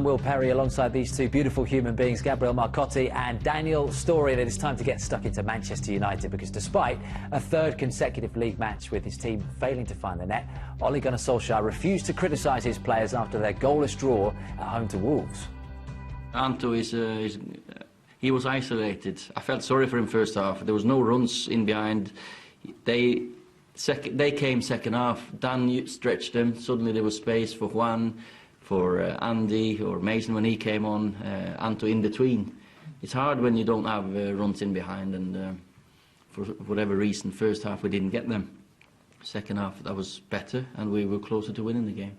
Will Perry alongside these two beautiful human beings, Gabriel Marcotti and Daniel Story. And it is time to get stuck into Manchester United, because despite a third consecutive league match with his team failing to find the net, Ole Gunnar Solskjaer refused to criticise his players after their goalless draw at home to Wolves. Anto he was isolated. I felt sorry for him first half. There was no runs in behind. They came second half. Dan stretched them. Suddenly there was space for Juan, for Andy or Mason when he came on, Anto in between. It's hard when you don't have runs in behind, and for whatever reason, first half we didn't get them. Second half that was better, and we were closer to winning the game.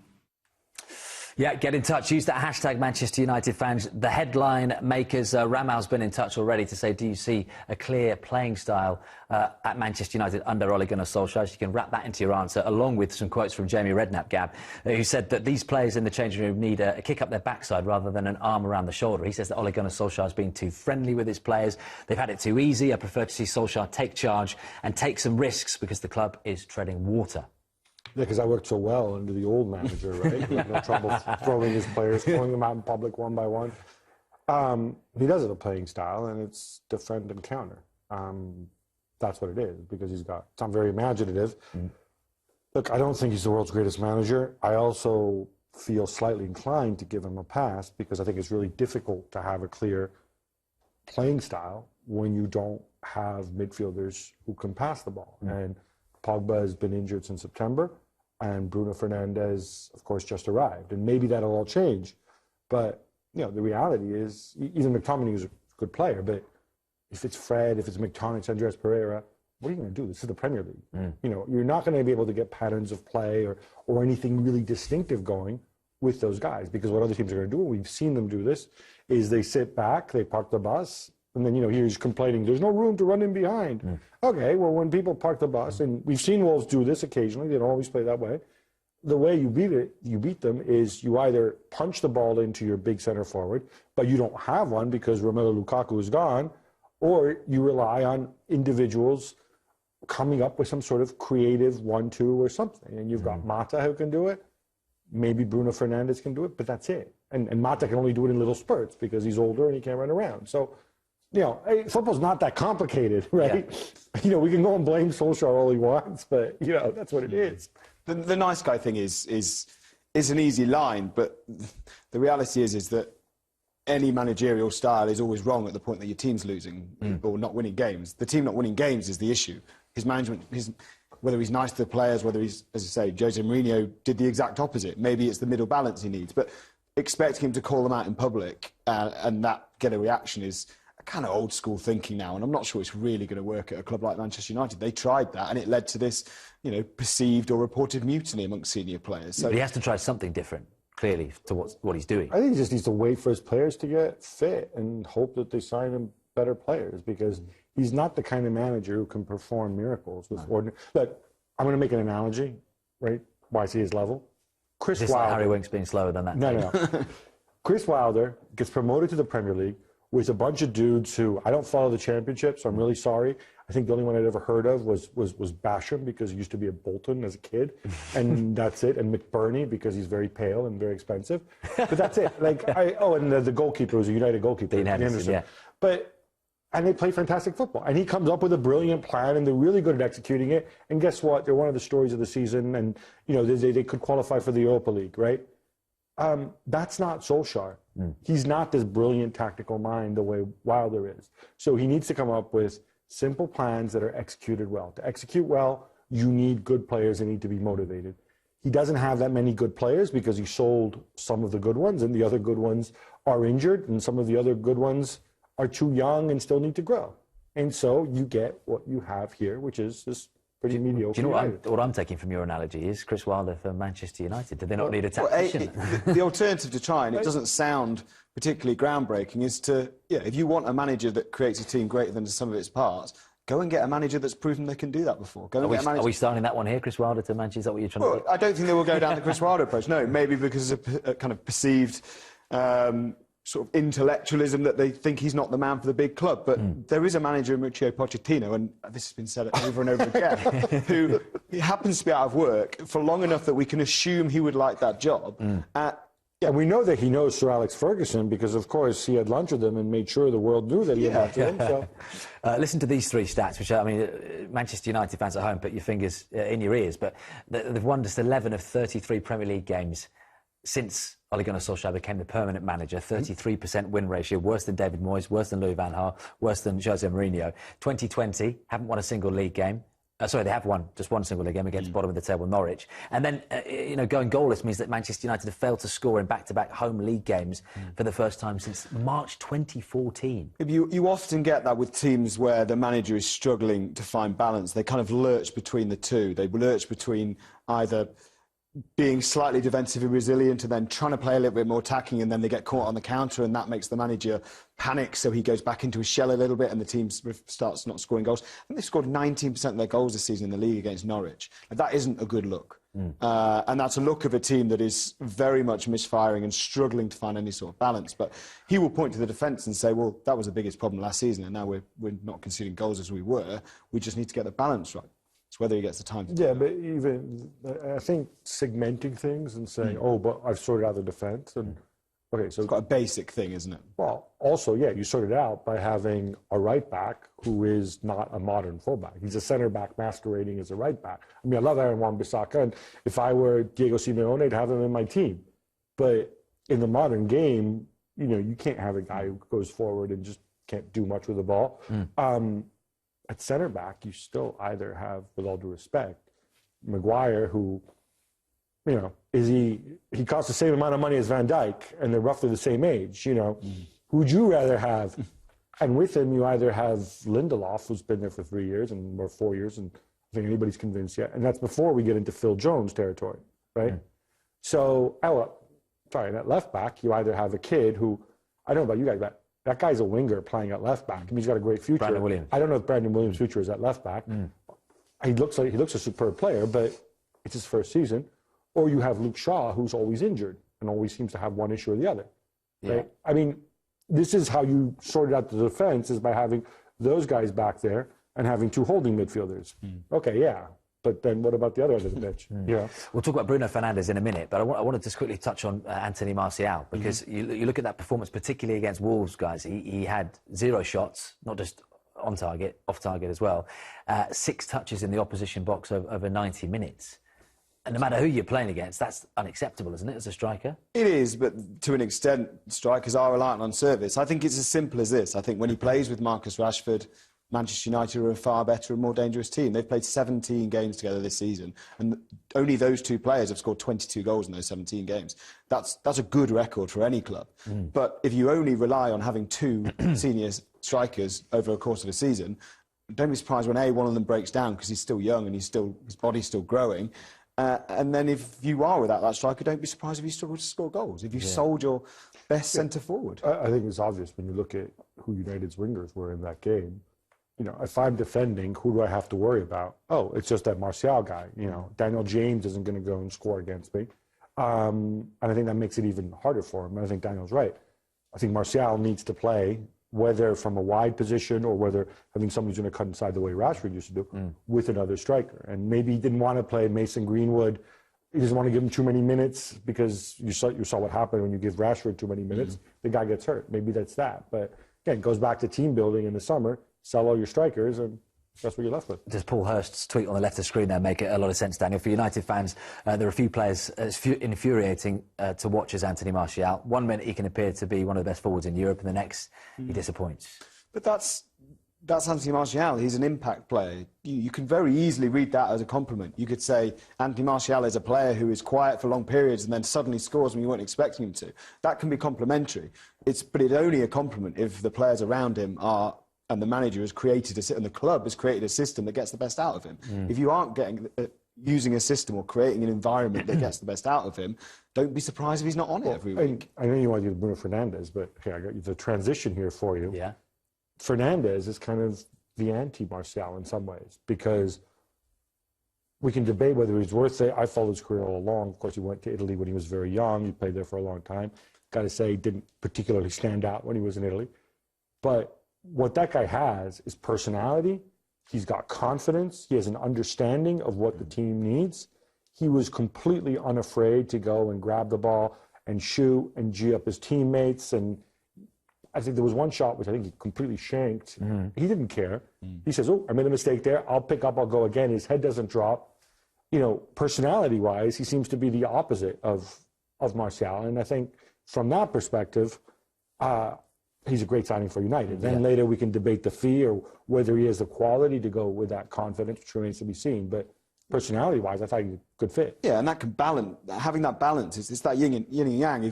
Yeah, get in touch. Use that hashtag Manchester United fans. The headline makers, Ramal's been in touch already to say, do you see a clear playing style at Manchester United under Ole Gunnar Solskjaer? So you can wrap that into your answer, along with some quotes from Jamie Redknapp, Gab, who said that these players in the changing room need a kick up their backside rather than an arm around the shoulder. He says that Ole Gunnar Solskjaer has been too friendly with his players. They've had it too easy. I prefer to see Solskjaer take charge and take some risks because the club is treading water. Yeah, because I worked so well under the old manager, right? He had no trouble throwing his players, throwing them out in public one by one. He does have a playing style, and it's defend and counter. That's what it is, because it's not very imaginative. Look, I don't think he's the world's greatest manager. I also feel slightly inclined to give him a pass, because I think it's really difficult to have a clear playing style when you don't have midfielders who can pass the ball. And Pogba has been injured since September, and Bruno Fernandes, of course, just arrived. And maybe that'll all change. But, you know, the reality is, even McTominay is a good player, but if it's Fred, if it's McTominay, Andreas Pereira, what are you going to do? This is the Premier League. You know, you're not going to be able to get patterns of play or anything really distinctive going with those guys, because what other teams are going to do, and we've seen them do this, is they sit back, they park the bus, and then, you know, he's complaining, there's no room to run in behind. Okay, well, when people park the bus, and we've seen Wolves do this occasionally, they don't always play that way, the way you beat them is you either punch the ball into your big center forward, but you don't have one because Romelu Lukaku is gone, or you rely on individuals coming up with some sort of creative 1-2 or something. And you've got Mata who can do it, maybe Bruno Fernandes can do it, but that's it. And Mata can only do it in little spurts because he's older and he can't run around. So, you know, football's not that complicated, right? Yeah. You know, we can go and blame Solskjaer all he wants, but, you know, that's what it is. The nice guy thing is an easy line, but the reality is that any managerial style is always wrong at the point that your team's losing or not winning games. The team not winning games is the issue. His management, whether he's nice to the players, whether he's, as I say, Jose Mourinho did the exact opposite. Maybe it's the middle balance he needs, but expecting him to call them out in public and that get a reaction is kind of old school thinking now, and I'm not sure it's really going to work at a club like Manchester United. They tried that and it led to this, you know, perceived or reported mutiny amongst senior players. So but he has to try something different, clearly, to what he's doing. I think he just needs to wait for his players to get fit and hope that they sign him better players, because he's not the kind of manager who can perform miracles with ordinary. Look, I'm going to make an analogy, right? Why I see his level. Chris Wilder. Like Harry Winks being slower than that. No. Chris Wilder gets promoted to the Premier League with a bunch of dudes who, I don't follow the Championship, so I'm really sorry. I think the only one I'd ever heard of was Basham, because he used to be at Bolton as a kid, and that's it. And McBurney, because he's very pale and very expensive. But that's it. Like, and the goalkeeper was a United goalkeeper, Dean Henderson. Yeah. And they play fantastic football. And he comes up with a brilliant plan, and they're really good at executing it. And guess what? They're one of the stories of the season, and, you know, they could qualify for the Europa League, right? That's not Solskjaer. He's not this brilliant tactical mind the way Wilder is. So he needs to come up with simple plans that are executed well. To execute well, you need good players that need to be motivated. He doesn't have that many good players because he sold some of the good ones, and the other good ones are injured, and some of the other good ones are too young and still need to grow. And so you get what you have here, which is this pretty mediocre. Do you know what I'm taking from your analogy is Chris Wilder for Manchester United? Do they not need a tactician? The alternative to try, and it doesn't sound particularly groundbreaking, is to, if you want a manager that creates a team greater than the sum of its parts, go and get a manager that's proven they can do that before. Are we starting that one here, Chris Wilder to Manchester? Is that what you're trying to do? I don't think they will go down the Chris Wilder approach. No, maybe because of a kind of perceived sort of intellectualism that they think he's not the man for the big club. But there is a manager, Mauricio Pochettino, and this has been said over and over again, who happens to be out of work for long enough that we can assume he would like that job. Yeah, we know that he knows Sir Alex Ferguson because, of course, he had lunch with him and made sure the world knew that he had lunch with him. So. Listen to these three stats, which I mean, Manchester United fans at home, put your fingers in your ears, but they've won just 11 of 33 Premier League games since Ole Gunnar Solskjaer became the permanent manager. 33% win ratio, worse than David Moyes, worse than Louis van Gaal, worse than Jose Mourinho. 2020, haven't won a single league game. Sorry, they have won just one single league game against bottom of the table Norwich. And then, going goalless means that Manchester United have failed to score in back-to-back home league games for the first time since March 2014. You often get that with teams where the manager is struggling to find balance. They kind of lurch between the two. They lurch between either being slightly defensively resilient and then trying to play a little bit more attacking, and then they get caught on the counter, and that makes the manager panic, so he goes back into his shell a little bit and the team starts not scoring goals. I think they scored 19% of their goals this season in the league against Norwich. That isn't a good look. And that's a look of a team that is very much misfiring and struggling to find any sort of balance. But he will point to the defence and say, well, that was the biggest problem last season, and now we're not conceding goals as we were. We just need to get the balance right. It's whether he gets the time to do Yeah, that. but even, I think segmenting things and saying, oh, but I've sorted out the defence. And okay, so It's quite a basic thing, isn't it? well, also, yeah, you sort it out by having a right back who is not a modern fullback. He's a center back masquerading as a right back. I mean, I love Aaron Wan-Bissaka, and if I were Diego Simeone, I'd have him in my team. But in the modern game, you can't have a guy who goes forward and just can't do much with the ball. At center back, you still either have, with all due respect, Maguire, who, he costs the same amount of money as Van Dijk, and they're roughly the same age, Who'd you rather have? And with him, you either have Lindelof, who's been there for 3 years or 4 years, and I think anybody's convinced yet. And that's before we get into Phil Jones territory, right? So, at left back, you either have a kid who, I don't know about you guys, but that guy's a winger playing at left back. I mean, he's got a great future. Brandon Williams. I don't know if Brandon Williams' future is at left back. He looks a superb player, but it's his first season. Or you have Luke Shaw, who's always injured and always seems to have one issue or the other. Right? Yeah. I mean, this is how you sorted out the defense, is by having those guys back there and having two holding midfielders. Okay, yeah. But then what about the other end of the pitch? Yeah. We'll talk about Bruno Fernandes in a minute, but I want to just quickly touch on Anthony Martial, because you look at that performance, particularly against Wolves, guys. He had 0 shots, not just on target, off target as well. 6 touches in the opposition box over 90 minutes. And no matter who you're playing against, that's unacceptable, isn't it, as a striker? It is, but to an extent, strikers are reliant on service. I think it's as simple as this. I think when he plays with Marcus Rashford, Manchester United are a far better and more dangerous team. They've played 17 games together this season, and only those 2 players have scored 22 goals in those 17 games. That's a good record for any club. But if you only rely on having 2 senior strikers over a course of a season, don't be surprised when one of them breaks down, because he's still young and his body's still growing. And then if you are without that striker, don't be surprised if you struggle to score goals, if you've sold your best centre-forward. I think it's obvious when you look at who United's wingers were in that game. If I'm defending, who do I have to worry about? Oh, it's just that Martial guy. Daniel James isn't going to go and score against me. And I think that makes it even harder for him. I think Daniel's right. I think Martial needs to play, whether from a wide position or whether having somebody who's going to cut inside the way Rashford used to do, with another striker. And maybe he didn't want to play Mason Greenwood. He doesn't want to give him too many minutes, because you saw what happened when you give Rashford too many minutes. The guy gets hurt. Maybe that's that. But again, it goes back to team building in the summer. Sell all your strikers, and that's what you're left with. Does Paul Hurst's tweet on the left of the screen there make a lot of sense, Daniel? For United fans, there are a few players as infuriating to watch as Anthony Martial. 1 minute he can appear to be one of the best forwards in Europe, and the next he disappoints. But that's Anthony Martial. He's an impact player. You can very easily read that as a compliment. You could say Anthony Martial is a player who is quiet for long periods and then suddenly scores when you weren't expecting him to. That can be complimentary. But it's only a compliment if the players around him are, and the manager has created and the club has created a system that gets the best out of him. If you aren't using a system or creating an environment that gets the best out of him, don't be surprised if he's not on it every week. I know you want to do Bruno Fernandes, but okay, I got the transition here for you. Yeah. Fernandes is kind of the anti-Martial in some ways, because we can debate whether he's worth it. I followed his career all along. Of course, he went to Italy when he was very young. He played there for a long time. Got to say, he didn't particularly stand out when he was in Italy. But what that guy has is personality. He's got confidence. He has an understanding of what the team needs. He was completely unafraid to go and grab the ball and shoot and G up his teammates. And I think there was one shot which I think he completely shanked. He didn't care. He says, "Oh, I made a mistake there. I'll pick up. I'll go again." His head doesn't drop. You know, personality-wise, he seems to be the opposite of Martial. And I think from that perspective, he's a great signing for United. Then later we can debate the fee or whether he has the quality to go with that confidence, which remains to be seen. But personality-wise, I thought he could fit. Yeah, and that can balance. Having that balance, it's that yin and yang.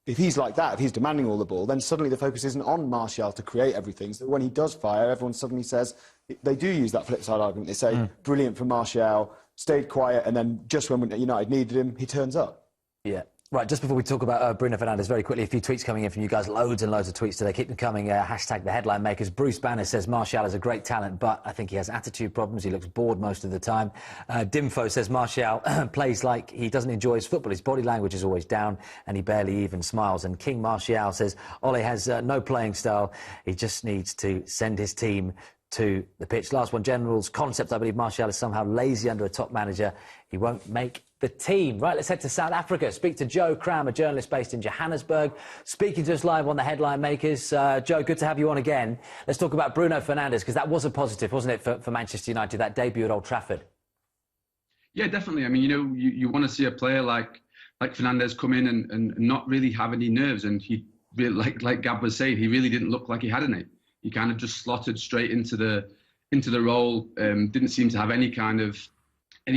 If he's like that, if he's demanding all the ball, then suddenly the focus isn't on Martial to create everything. So when he does fire, everyone suddenly says, they do use that flip side argument. They say, brilliant for Martial, stayed quiet, and then just when United needed him, he turns up. Yeah. Right, just before we talk about Bruno Fernandes, very quickly, a few tweets coming in from you guys. Loads and loads of tweets today. Keep them coming. Hashtag the headline makers. Bruce Banner says Martial is a great talent, but I think he has attitude problems. He looks bored most of the time. Dimfo says Martial plays like he doesn't enjoy his football. His body language is always down and he barely even smiles. And King Martial says Ole has no playing style. He just needs to send his team to the pitch. Last one, General's concept. I believe Martial is somehow lazy under a top manager. He won't make the team. Right, let's head to South Africa. Speak to Joe Cram, a journalist based in Johannesburg, speaking to us live on the Headline Makers. Joe, good to have you on again. Let's talk about Bruno Fernandes, because that was a positive, wasn't it, for Manchester United, that debut at Old Trafford? Yeah, definitely. I mean, you want to see a player like Fernandes come in and not really have any nerves. And he, like Gab was saying, he really didn't look like he had any. He kind of just slotted straight into the role. Didn't seem to have any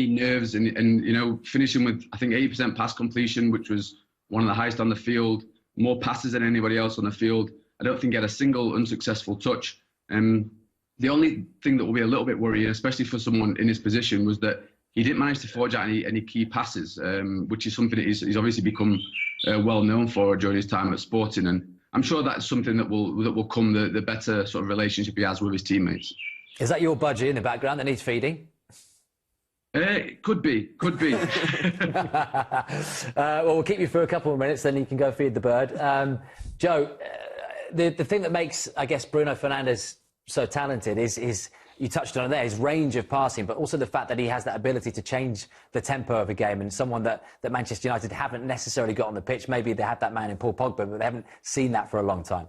nerves, and finishing with, I think, 80% pass completion, which was one of the highest on the field, more passes than anybody else on the field. I don't think he had a single unsuccessful touch. The only thing that will be a little bit worrying, especially for someone in his position, was that he didn't manage to forge out any key passes, which is something that he's obviously become well known for during his time at Sporting. And I'm sure that's something that will come, the better sort of relationship he has with his teammates. Is that your budgie in the background that needs feeding? Could be. Well, we'll keep you for a couple of minutes, then you can go feed the bird. Joe, the thing that makes, I guess, Bruno Fernandes so talented is you touched on it there, his range of passing, but also the fact that he has that ability to change the tempo of a game, and someone that Manchester United haven't necessarily got on the pitch. Maybe they had that man in Paul Pogba, but they haven't seen that for a long time.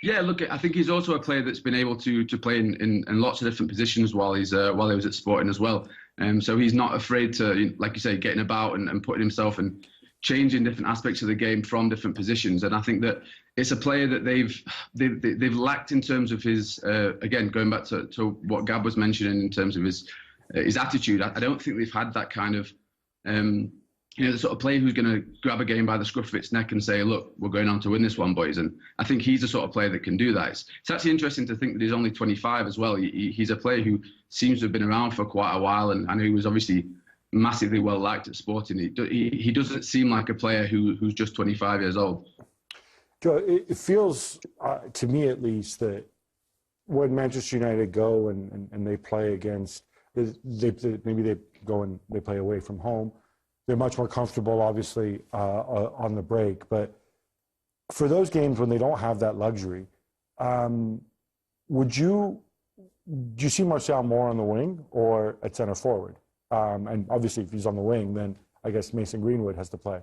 Yeah, look, I think he's also a player that's been able to play in lots of different positions while he was at Sporting as well. So he's not afraid to, like you say, getting about and putting himself and changing different aspects of the game from different positions. And I think that it's a player that they've lacked in terms of his, again, going back to what Gab was mentioning in terms of his attitude. I don't think they've had that kind of, the sort of player who's going to grab a game by the scruff of its neck and say, look, we're going on to win this one, boys. And I think he's the sort of player that can do that. It's actually interesting to think that he's only 25 as well. He's a player who seems to have been around for quite a while, and he was obviously massively well liked at Sporting. He doesn't seem like a player who's just 25 years old. Joe, it feels, to me at least, that when Manchester United go and they play against, maybe they go and they play away from home, they're much more comfortable, obviously, on the break. But for those games when they don't have that luxury, do you see Martial more on the wing or at centre forward? And obviously, if he's on the wing, then I guess Mason Greenwood has to play.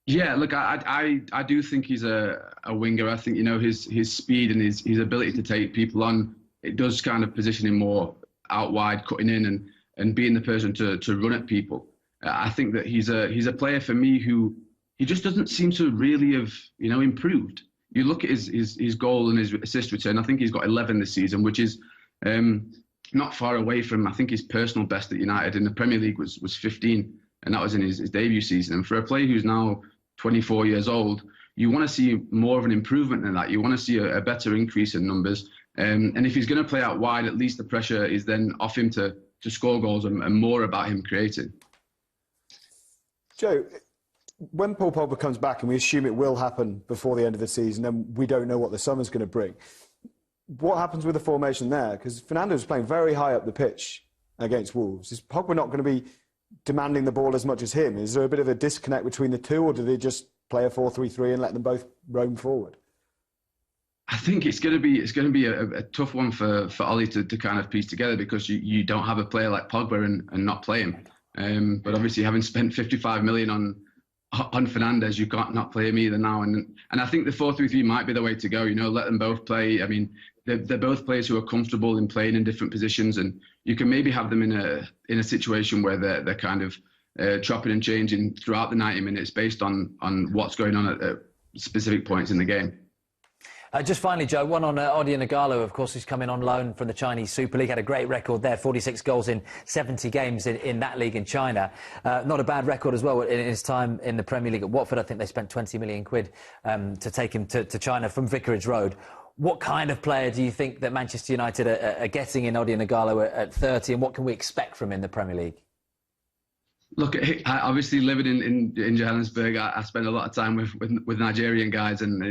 Yeah, look, I do think he's a winger. I think, his speed and his ability to take people on, it does kind of position him more out wide, cutting in and being the person to run at people. I think that he's a player for me who he just doesn't seem to really have improved. You look at his goal and his assist return. I think he's got 11 this season, which is not far away from, I think, his personal best at United in the Premier League was 15, and that was in his debut season. And for a player who's now 24 years old, you want to see more of an improvement than that. You want to see a better increase in numbers. And if he's going to play out wide, at least the pressure is then off him to score goals and more about him creating. Joe, when Paul Pogba comes back, and we assume it will happen before the end of the season, then we don't know what the summer's going to bring. What happens with the formation there? Because Fernandes was playing very high up the pitch against Wolves. Is Pogba not going to be demanding the ball as much as him? Is there a bit of a disconnect between the two, or do they just play a 4-3-3 and let them both roam forward? I think it's going to be a tough one for Ollie to kind of piece together, because you don't have a player like Pogba and not play him. But obviously, having spent 55 million on Fernandes, you can't not play him either now. And I think the 4-3-3 might be the way to go. Let them both play. I mean, they're both players who are comfortable in playing in different positions, and you can maybe have them in a situation where they're kind of chopping and changing throughout the 90 minutes based on what's going on at specific points in the game. Just finally, Joe, one on Odion Ighalo, of course, who's coming on loan from the Chinese Super League. Had a great record there, 46 goals in 70 games in that league in China. Not a bad record as well in his time in the Premier League at Watford. I think they spent 20 million quid to take him to China from Vicarage Road. What kind of player do you think that Manchester United are getting in Odion Ighalo at 30, and what can we expect from him in the Premier League? Look, obviously living in Johannesburg, I spend a lot of time with Nigerian guys, and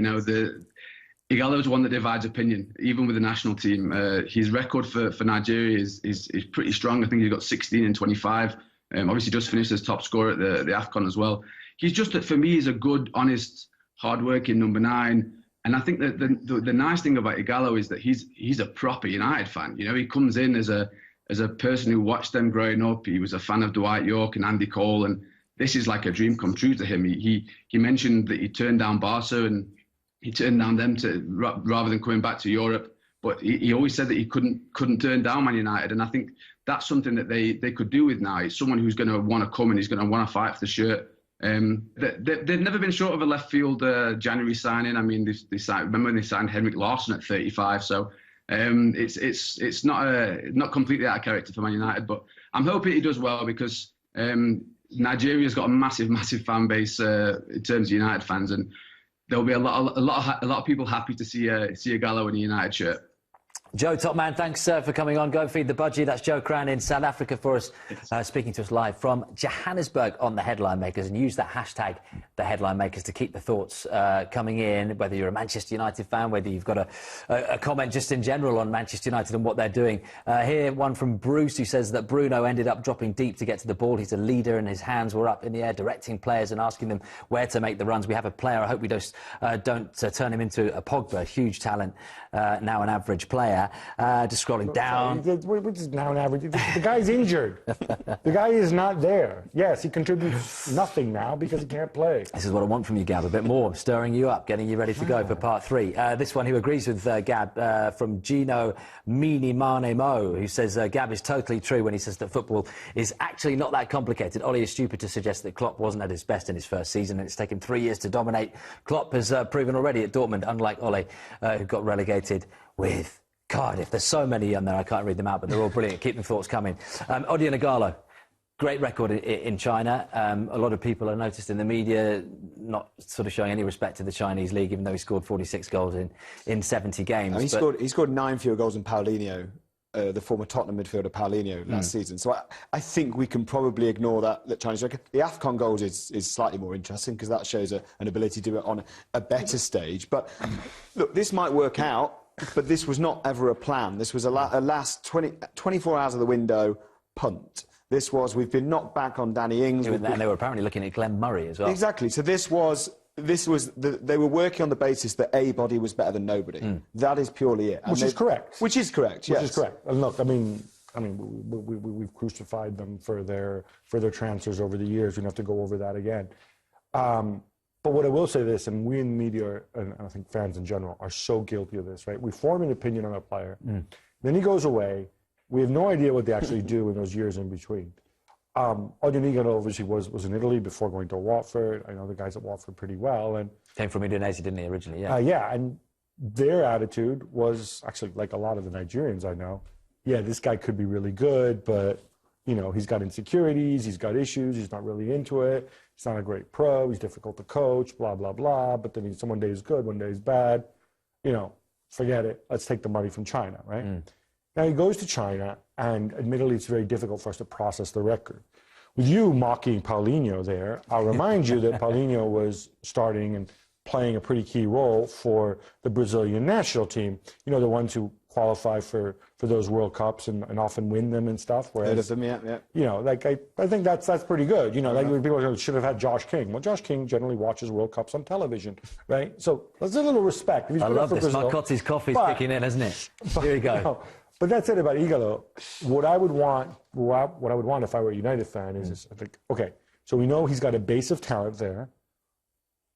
Ighalo is one that divides opinion, even with the national team. His record for Nigeria is pretty strong. I think he's got 16 in 25. Obviously, just finished as top scorer at the AFCON as well. He's just, for me, he's a good, honest, hard-working number 9. And I think that the nice thing about Ighalo is that he's a proper United fan. He comes in as a person who watched them growing up. He was a fan of Dwight Yorke and Andy Cole, and this is like a dream come true to him. He mentioned that he turned down Barca and he turned down them rather than coming back to Europe. But he always said that he couldn't turn down Man United, and I think that's something that they could do with now. It's someone who's going to want to come and he's going to want to fight for the shirt. They've never been short of a left field January signing. I mean, they signed, remember when they signed Henrik Larsson at 35? So it's not completely out of character for Man United, but I'm hoping he does well because Nigeria's got a massive fan base in terms of United fans, and there'll be a lot of people happy to see Ighalo in a United shirt. Joe, top man, thanks for coming on. Go and feed the budgie. That's Joe Cran in South Africa for us, speaking to us live from Johannesburg on the Headline Makers. And use that hashtag, the Headline Makers, to keep the thoughts coming in, whether you're a Manchester United fan, whether you've got a comment just in general on Manchester United and what they're doing. Here, one from Bruce, who says that Bruno ended up dropping deep to get to the ball. He's a leader and his hands were up in the air, directing players and asking them where to make the runs. We have a player. I hope we don't turn him into a Pogba, a huge talent, now an average player. Just scrolling down. Which is now an average. The guy's injured. The guy is not there. Yes, he contributes nothing now because he can't play. This is what I want from you, Gab. A bit more, stirring you up, getting you ready to go for part 3. This one who agrees with Gab, from Gino Mini Mane Mo, who says Gab is totally true when he says that football is actually not that complicated. Ollie is stupid to suggest that Klopp wasn't at his best in his first season, and it's taken 3 years to dominate. Klopp has proven already at Dortmund, unlike Ollie, who got relegated with Cardiff. There's so many on there, I can't read them out, but they're all brilliant. Keep the thoughts coming. Odion Ighalo, great record in China. A lot of people are noticed in the media not sort of showing any respect to the Chinese league, even though he scored 46 goals in 70 games. He scored 9 fewer goals than Paulinho, the former Tottenham midfielder Paulinho, last season. So I think we can probably ignore that Chinese record. The AFCON goals is slightly more interesting because that shows an ability to do it on a better stage. But look, this might work out. But this was not ever a plan. This was a last 24 hours of the window punt. This was, we've been knocked back on Danny Ings. And they were apparently looking at Glenn Murray as well. Exactly. So they were working on the basis that a body was better than nobody. That is purely it. Which is correct. Which is correct, yes. Which is correct. And look, I mean, we've crucified them for their transfers over the years. We don't have to go over that again. But what I will say this, and we in the media, and I think fans in general, are so guilty of this, right? We form an opinion on a player, then he goes away. We have no idea what they actually do in those years in between. Odion Ighalo obviously was in Italy before going to Watford. I know the guys at Watford pretty well. And came from Indonesia, didn't he, originally? Yeah. Yeah, and their attitude was actually, like a lot of the Nigerians I know, yeah, this guy could be really good, but he's got insecurities, he's got issues, he's not really into it, he's not a great pro, he's difficult to coach, blah, blah, blah, but then one day he's good, one day he's bad, forget it, let's take the money from China, right? Now he goes to China, and admittedly it's very difficult for us to process the record. With you mocking Paulinho there, I'll remind you that Paulinho was starting and playing a pretty key role for the Brazilian national team, the ones who qualify for those World Cups and often win them and stuff. Whereas, I think that's pretty good. Like people should have had Josh King. Well, Josh King generally watches World Cups on television, right? So there's a little respect. I love this. Marcotti's coffee's kicking in, isn't it? Here we go. But that's it about Ighalo. What I would want if I were a United fan is I think, okay, so we know he's got a base of talent there.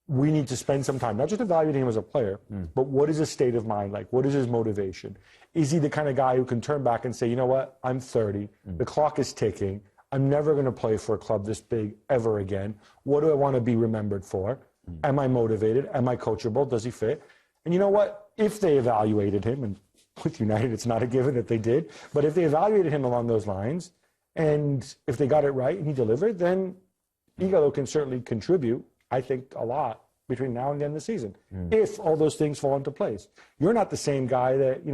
we need to spend some time, not just evaluating him as a player, but what is his state of mind like? What is his motivation? Is he the kind of guy who can turn back and say, you know what, I'm 30, the clock is ticking, I'm never going to play for a club this big ever again. What do I want to be remembered for? Am I motivated? Am I coachable? Does he fit? And you know what? If they evaluated him, and with United it's not a given that they did, but if they evaluated him along those lines, and if they got it right and he delivered, then Igalo can certainly contribute, I think, a lot between now and the end of the season, if all those things fall into place. You're not the same guy that,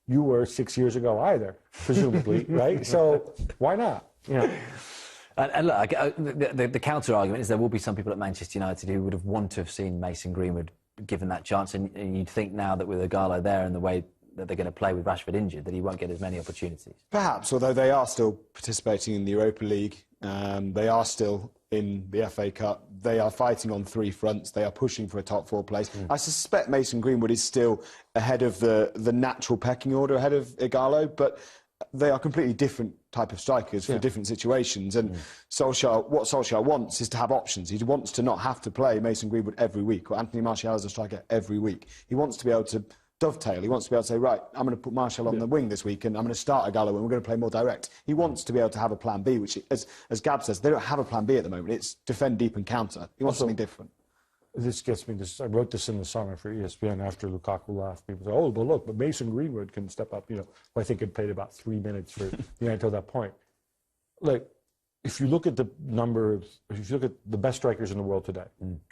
you were 6 years ago either, presumably, right? So why not? And look, the counter argument is there will be some people at Manchester United who would have wanted to have seen Mason Greenwood given that chance, and you'd think now that with Igalo there and the way that they're going to play with Rashford injured, that he won't get as many opportunities. Perhaps, although they are still participating in the Europa League, they are still in the FA Cup, they are fighting on 3 fronts, they are pushing for a top 4 place. I suspect Mason Greenwood is still ahead of the natural pecking order, ahead of Igalo, but they are completely different type of strikers for different situations. And what Solskjaer wants is to have options. He wants to not have to play Mason Greenwood every week or Anthony Martial as a striker every week. He wants to be able to dovetail. He wants to be able to say, right, I'm going to put Martial on the wing this week and I'm going to start Igalo and we're going to play more direct. He wants to be able to have a plan B, which, as Gab says, they don't have a plan B at the moment. It's defend deep and counter. He wants something different. This gets me, I wrote this in the summer for ESPN after Lukaku left. People say, oh, but look, but Mason Greenwood can step up, well, I think it played about 3 minutes for until that point. Like, if you look at the if you look at the best strikers in the world today,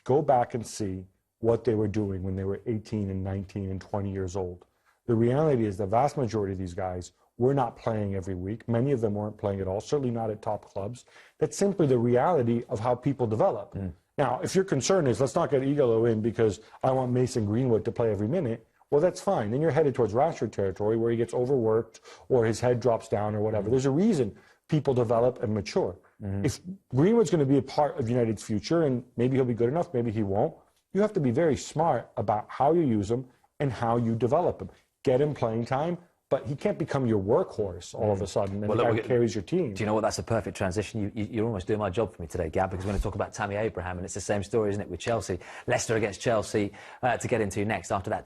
go back and see what they were doing when they were 18 and 19 and 20 years old. The reality is the vast majority of these guys were not playing every week. Many of them weren't playing at all, certainly not at top clubs. That's simply the reality of how people develop. Now, if your concern is, let's not get Igalo in because I want Mason Greenwood to play every minute, well, that's fine. Then you're headed towards Rashford territory where he gets overworked or his head drops down or whatever. There's a reason people develop and mature. If Greenwood's going to be a part of United's future, and maybe he'll be good enough, maybe he won't, you have to be very smart about how you use him and how you develop him. Get him playing time, but he can't become your workhorse all of a sudden and the guy who carries your team. Do you know what? That's a perfect transition. You're almost doing my job for me today, Gab, because we're going to talk about Tammy Abraham, and it's the same story, isn't it, with Chelsea. Leicester against Chelsea to get into next after that.